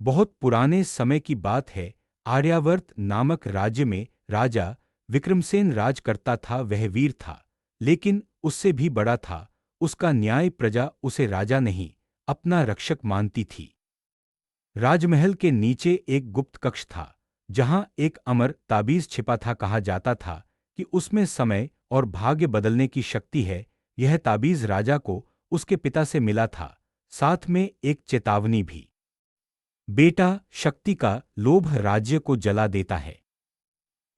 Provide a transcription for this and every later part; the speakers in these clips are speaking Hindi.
बहुत पुराने समय की बात है। आर्यावर्त नामक राज्य में राजा विक्रमसेन राज करता था। वह वीर था, लेकिन उससे भी बड़ा था। उसका न्याय प्रजा उसे राजा नहीं, अपना रक्षक मानती थी। राजमहल के नीचे एक गुप्त कक्ष था, जहां एक अमर ताबीज छिपा था। कहा जाता था कि उसमें समय और भाग्य बदलने की शक्ति है। यह ताबीज राजा को उसके पिता से मिला था, साथ में एक चेतावनी भी। बेटा, शक्ति का लोभ राज्य को जला देता है।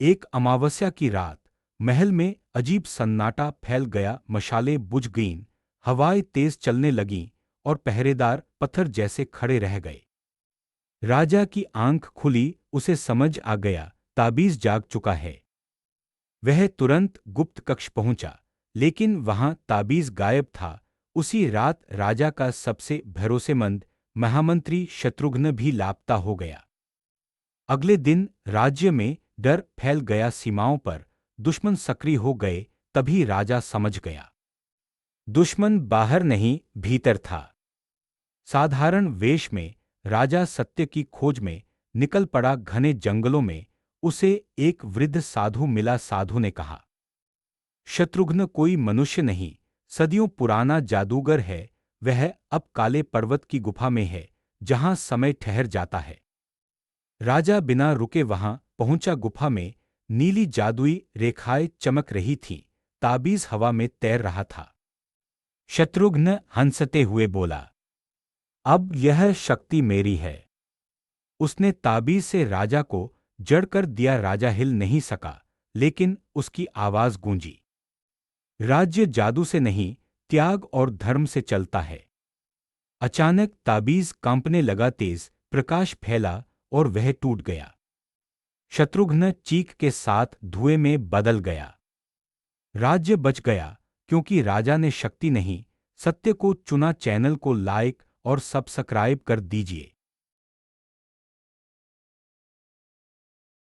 एक अमावस्या की रात महल में अजीब सन्नाटा फैल गया। मशालें बुझ गईं, हवाएं तेज चलने लगीं और पहरेदार पत्थर जैसे खड़े रह गए। राजा की आंख खुली, उसे समझ आ गया, ताबीज जाग चुका है। वह तुरंत गुप्त कक्ष पहुंचा, लेकिन वहां ताबीज गायब था। उसी रात राजा का सबसे भरोसेमंद महामंत्री शत्रुघ्न भी लापता हो गया। अगले दिन राज्य में डर फैल गया। सीमाओं पर दुश्मन सक्रिय हो गए। तभी राजा समझ गया, दुश्मन बाहर नहीं, भीतर था। साधारण वेश में राजा सत्य की खोज में निकल पड़ा। घने जंगलों में उसे एक वृद्ध साधु मिला। साधु ने कहा, शत्रुघ्न कोई मनुष्य नहीं, सदियों पुराना जादूगर है। वह अब काले पर्वत की गुफा में है, जहां समय ठहर जाता है। राजा बिना रुके वहां पहुंचा। गुफा में नीली जादुई रेखाएं चमक रही थीं। ताबीज हवा में तैर रहा था। शत्रुघ्न हंसते हुए बोला, अब यह शक्ति मेरी है। उसने ताबीज से राजा को जड़ कर दिया। राजा हिल नहीं सका, लेकिन उसकी आवाज गूंजी, राज्य जादू से नहीं, त्याग और धर्म से चलता है। अचानक ताबीज कांपने लगा। तेज प्रकाश फैला और वह टूट गया। शत्रुघ्न चीख के साथ धुएं में बदल गया। राज्य बच गया, क्योंकि राजा ने शक्ति नहीं, सत्य को चुना। चैनल को लाइक और सब्सक्राइब कर दीजिए।